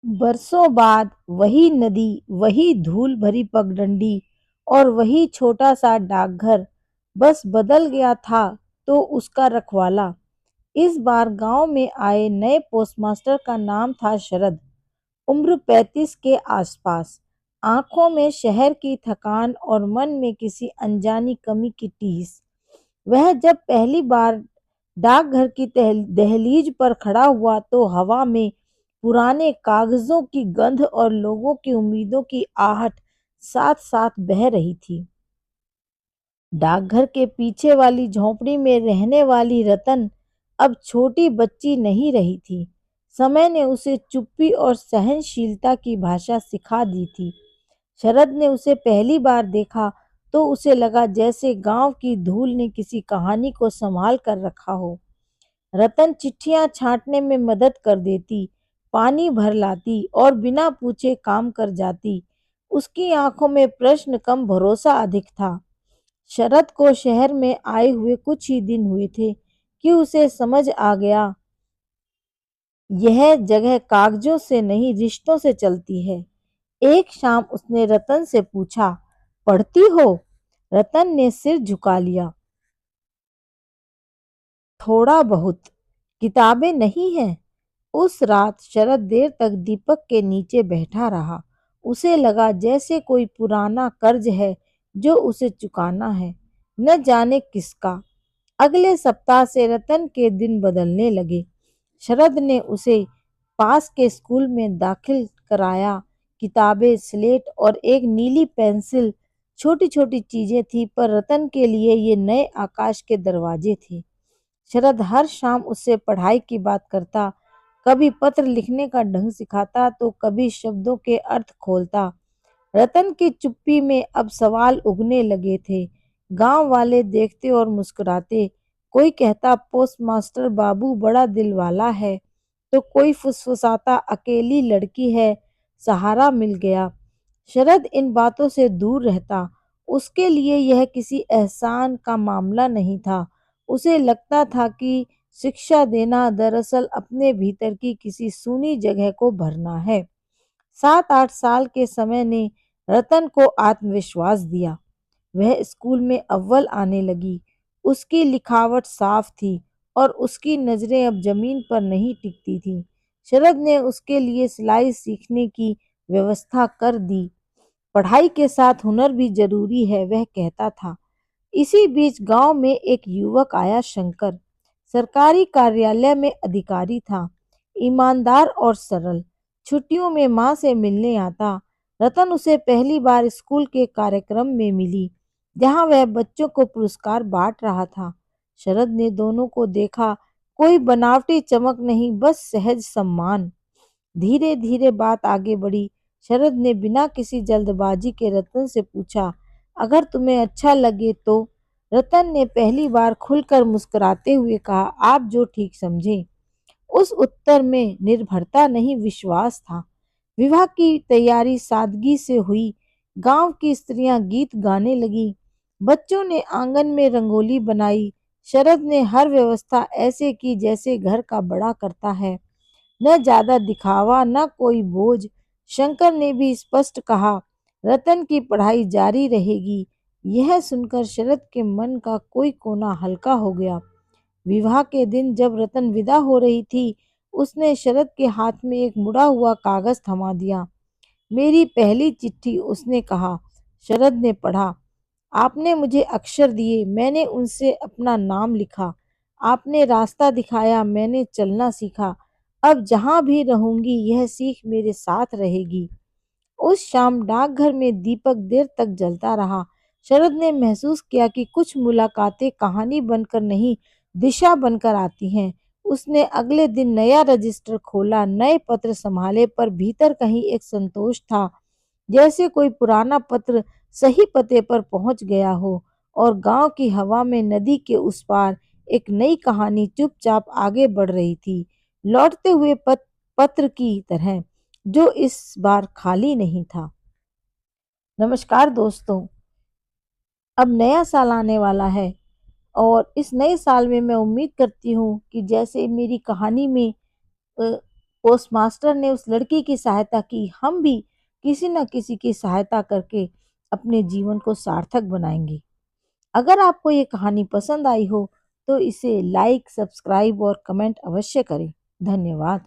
बरसों बाद वही नदी, वही धूल भरी पगडंडी और वही छोटा सा डाकघर, बस बदल गया था तो उसका रखवाला। इस बार गांव में आए नए पोस्टमास्टर का नाम था शरद। उम्र 35 के आसपास, आंखों में शहर की थकान और मन में किसी अनजानी कमी की टीस। वह जब पहली बार डाकघर की दहलीज पर खड़ा हुआ तो हवा में पुराने कागजों की गंध और लोगों की उम्मीदों की आहट साथ साथ बह रही थी। डाकघर के पीछे वाली झोंपड़ी में रहने वाली रतन अब छोटी बच्ची नहीं रही थी। समय ने उसे चुप्पी और सहनशीलता की भाषा सिखा दी थी। शरद ने उसे पहली बार देखा तो उसे लगा जैसे गांव की धूल ने किसी कहानी को संभाल कर रखा हो। रतन चिट्ठियां छांटने में मदद कर देती, पानी भर लाती और बिना पूछे काम कर जाती। उसकी आंखों में प्रश्न कम भरोसा अधिक था। शरद को शहर में आए हुए कुछ ही दिन हुए थे कि उसे समझ आ गया, यह जगह कागजों से नहीं रिश्तों से चलती है। एक शाम उसने रतन से पूछा, पढ़ती हो? रतन ने सिर झुका लिया। थोड़ा बहुत। किताबें नहीं हैं? उस रात शरद देर तक दीपक के नीचे बैठा रहा। उसे लगा जैसे कोई पुराना कर्ज है जो उसे चुकाना है, न जाने किसका। अगले सप्ताह से रतन के दिन बदलने लगे। शरद ने उसे पास के स्कूल में दाखिल कराया। किताबें, स्लेट और एक नीली पेंसिल छोटी छोटी चीजें थी, पर रतन के लिए ये नए आकाश के दरवाजे थे। शरद हर शाम उससे पढ़ाई की बात करता, कभी पत्र लिखने का ढंग सिखाता तो कभी शब्दों के अर्थ खोलता। रतन की चुप्पी में अब सवाल उगने लगे थे। गांव वाले देखते और मुस्कुराते। कोई कहता पोस्टमास्टर बाबू बड़ा दिल वाला है, तो कोई फुसफुसाता अकेली लड़की है, सहारा मिल गया। शरद इन बातों से दूर रहता। उसके लिए यह किसी एहसान का मामला नहीं था। उसे लगता था कि शिक्षा देना दरअसल अपने भीतर की किसी सूनी जगह को भरना है। 7-8 साल के समय ने रतन को आत्मविश्वास दिया। वह स्कूल में अव्वल आने लगी। उसकी लिखावट साफ थी और उसकी नजरें अब जमीन पर नहीं टिकती थीं। शरद ने उसके लिए सिलाई सीखने की व्यवस्था कर दी। पढ़ाई के साथ हुनर भी जरूरी है, वह कहता था। इसी बीच गांव में एक युवक आया, शंकर। सरकारी कार्यालय में अधिकारी था, ईमानदार और सरल। छुट्टियों में माँ से मिलने आता। रतन उसे पहली बार स्कूल के कार्यक्रम में मिली, जहाँ वह बच्चों को पुरस्कार बांट रहा था। शरद ने दोनों को देखा। कोई बनावटी चमक नहीं, बस सहज सम्मान। धीरे धीरे बात आगे बढ़ी। शरद ने बिना किसी जल्दबाजी के रतन से पूछा, अगर तुम्हें अच्छा लगे तो? रतन ने पहली बार खुलकर मुस्कुराते हुए कहा, आप जो ठीक समझें। उस उत्तर में निर्भरता नहीं, विश्वास था। विवाह की तैयारी सादगी से हुई। गांव की स्त्रियां गीत गाने लगी। बच्चों ने आंगन में रंगोली बनाई। शरद ने हर व्यवस्था ऐसे की जैसे घर का बड़ा करता है। न ज्यादा दिखावा, न कोई बोझ। शंकर ने भी स्पष्ट कहा, रतन की पढ़ाई जारी रहेगी। यह सुनकर शरद के मन का कोई कोना हल्का हो गया। विवाह के दिन जब रतन विदा हो रही थी, उसने शरद के हाथ में एक मुड़ा हुआ कागज थमा दिया। मेरी पहली चिट्ठी, उसने कहा। शरद ने पढ़ा। आपने मुझे अक्षर दिए, मैंने उनसे अपना नाम लिखा। आपने रास्ता दिखाया, मैंने चलना सीखा। अब जहां भी रहूंगी यह सीख मेरे साथ रहेगी। उस शाम डाकघर में दीपक देर तक जलता रहा। शरद ने महसूस किया कि कुछ मुलाकातें कहानी बनकर नहीं, दिशा बनकर आती हैं। उसने अगले दिन नया रजिस्टर खोला, नए पत्र संभाले, पर भीतर कहीं एक संतोष था, जैसे कोई पुराना पत्र सही पते पर पहुंच गया हो और गांव की हवा में नदी के उस पार एक नई कहानी चुपचाप आगे बढ़ रही थी, लौटते हुए पत्र की तरह, जो इस बार खाली नहीं था। नमस्कार दोस्तों, अब नया साल आने वाला है और इस नए साल में मैं उम्मीद करती हूँ कि जैसे मेरी कहानी में पोस्टमास्टर ने उस लड़की की सहायता की। हम भी किसी न किसी की सहायता करके अपने जीवन को सार्थक बनाएंगे। अगर आपको ये कहानी पसंद आई हो तो इसे लाइक, सब्सक्राइब और कमेंट अवश्य करें। धन्यवाद।